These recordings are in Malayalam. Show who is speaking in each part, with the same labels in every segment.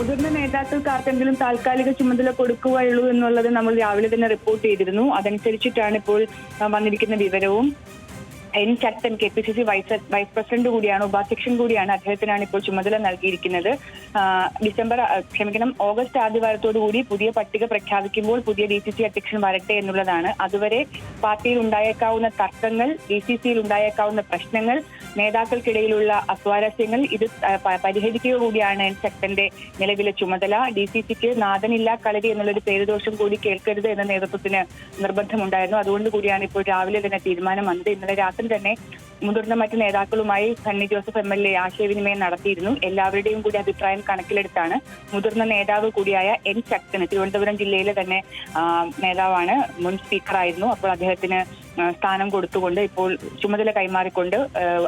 Speaker 1: മുതിർന്ന നേതാക്കൾക്ക് ആർക്കെങ്കിലും താൽക്കാലിക ചുമതല കൊടുക്കുകയുള്ളൂ എന്നുള്ളത് നമ്മൾ രാവിലെ തന്നെ റിപ്പോർട്ട് ചെയ്തിരുന്നു. അതനുസരിച്ചിട്ടാണ് ഇപ്പോൾ വന്നിരിക്കുന്ന വിവരവും. എൻ ശക്തൻ KPCC വൈസ് പ്രസിഡന്റ് കൂടിയാണ്, ഉപാധ്യക്ഷൻ കൂടിയാണ്. അദ്ദേഹത്തിനാണ് ഇപ്പോൾ ചുമതല നൽകിയിരിക്കുന്നത്. ഓഗസ്റ്റ് ആദ്യവാരത്തോടുകൂടി പുതിയ പട്ടിക പ്രഖ്യാപിക്കുമ്പോൾ പുതിയ DCC അധ്യക്ഷൻ വരട്ടെ എന്നുള്ളതാണ്. അതുവരെ പാർട്ടിയിൽ ഉണ്ടായേക്കാവുന്ന തർക്കങ്ങൾ, DCCയിൽ ഉണ്ടായേക്കാവുന്ന പ്രശ്നങ്ങൾ, നേതാക്കൾക്കിടയിലുള്ള അസ്വാരസ്യങ്ങൾ ഇത് പരിഹരിക്കുക കൂടിയാണ് എൻ ശക്തന്റെ നിലവിലെ ചുമതല. DCCക്ക് നാഥനില്ലാ കളരി എന്നുള്ളൊരു പേരുദോഷം കൂടി കേൾക്കരുത് എന്ന നേതൃത്വത്തിന് നിർബന്ധമുണ്ടായിരുന്നു. അതുകൊണ്ട് കൂടിയാണ് ഇപ്പോൾ രാവിലെ തന്നെ തീരുമാനം വന്നത്. ഇന്നലെ രാത്രി തന്നെ മുതിർന്ന മറ്റ് നേതാക്കളുമായി സണ്ണി ജോസഫ് MLA ആശയവിനിമയം നടത്തിയിരുന്നു. എല്ലാവരുടെയും കൂടി അഭിപ്രായം കണക്കിലെടുത്താണ് മുതിർന്ന നേതാവ് കൂടിയായ എൻ ശക്തന്, തിരുവനന്തപുരം ജില്ലയിലെ തന്നെ നേതാവാണ്, മുൻ സ്പീക്കറായിരുന്നു, അപ്പോൾ അദ്ദേഹത്തിന് സ്ഥാനം കൊടുത്തുകൊണ്ട് ഇപ്പോൾ ചുമതല കൈമാറിക്കൊണ്ട്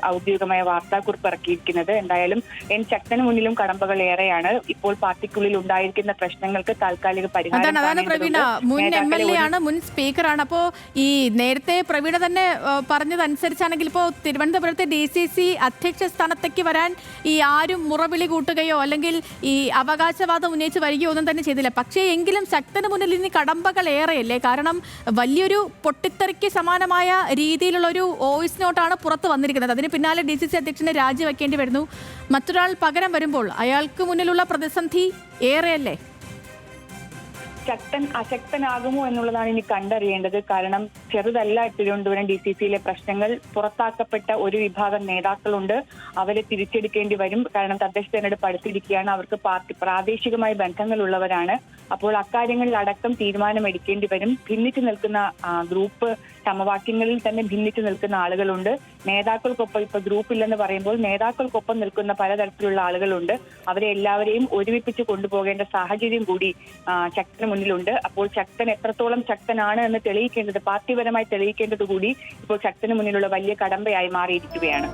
Speaker 1: ഔദ്യോഗികമായ വാർത്താക്കുറിപ്പ് ഇറക്കിയിരിക്കുന്നത്. എന്തായാലും എൻ ശക്തന് മുന്നിലും കടമ്പകൾ ഏറെയാണ്. ഇപ്പോൾ പാർട്ടിക്കുള്ളിൽ ഉണ്ടായിരിക്കുന്ന പ്രശ്നങ്ങൾക്ക് താൽക്കാലിക പരിഹാരം.
Speaker 2: മുൻ MLA ആണ്, മുൻ സ്പീക്കറാണ്. അപ്പോ ഈ നേരത്തെ പ്രവീണ തന്നെ പറഞ്ഞതനുസരിച്ചാണെങ്കിൽ ഇപ്പോൾ തിരുവനന്തപുരത്തെ DCC അധ്യക്ഷ സ്ഥാനത്തേക്ക് വരാൻ ഈ ആരും മുറവിളി കൂട്ടുകയോ അല്ലെങ്കിൽ ഈ അവകാശവാദം ഉന്നയിച്ച് വരികയോ ഒന്നും തന്നെ ചെയ്തില്ല. പക്ഷേ എങ്കിലും ശക്തന് മുന്നിൽ ഇനി കടമ്പകൾ ഏറെയല്ലേ? കാരണം വലിയൊരു പൊട്ടിത്തെറിക്ക് സമാനമായ രീതിയിലുള്ള ഒരു വോയിസ് നോട്ടാണ് പുറത്ത് വന്നിരിക്കുന്നത്. അതിന് പിന്നാലെ DCC അധ്യക്ഷനെ രാജിവെക്കേണ്ടി വരുന്നു. മറ്റൊരാൾ പകരം വരുമ്പോൾ അയാൾക്ക് മുന്നിലുള്ള പ്രതിസന്ധി ഏറെയല്ലേ?
Speaker 1: ശക്തൻ അശക്തനാകുമോ എന്നുള്ളതാണ് ഇനി കണ്ടറിയേണ്ടത്. കാരണം ചെറുതല്ല തിരുവനന്തപുരം DCCയിലെ പ്രശ്നങ്ങൾ. പുറത്താക്കപ്പെട്ട ഒരു വിഭാഗം നേതാക്കളുണ്ട്, അവരെ തിരിച്ചെടുക്കേണ്ടി വരും. കാരണം തദ്ദേശ തെരഞ്ഞെടുപ്പ് അടുത്തിരിക്കുകയാണ്, അവർക്ക് പ്രാദേശികമായ ബന്ധങ്ങളുള്ളവരാണ്. അപ്പോൾ അക്കാര്യങ്ങളിൽ അടക്കം തീരുമാനമെടുക്കേണ്ടി വരും. ഭിന്നിച്ചു നിൽക്കുന്ന ഗ്രൂപ്പ് സമവാക്യങ്ങളിൽ തന്നെ ഭിന്നിച്ചു നിൽക്കുന്ന ആളുകളുണ്ട്. നേതാക്കൾക്കൊപ്പം ഇപ്പൊ ഗ്രൂപ്പില്ലെന്ന് പറയുമ്പോൾ നേതാക്കൾക്കൊപ്പം നിൽക്കുന്ന പലതരത്തിലുള്ള ആളുകളുണ്ട്. അവരെ എല്ലാവരെയും ഒരുമിപ്പിച്ച് കൊണ്ടുപോകേണ്ട സാഹചര്യം കൂടി ശക്തന് മുന്നിലുണ്ട്. അപ്പോൾ ശക്തൻ എത്രത്തോളം ശക്തനാണ് എന്ന് തെളിയിക്കേണ്ടത്, പാർട്ടിപരമായി തെളിയിക്കേണ്ടത് കൂടി ഇപ്പോൾ ശക്തന് മുന്നിലുള്ള വലിയ കടമ്പയായി മാറിയിരിക്കുകയാണ്.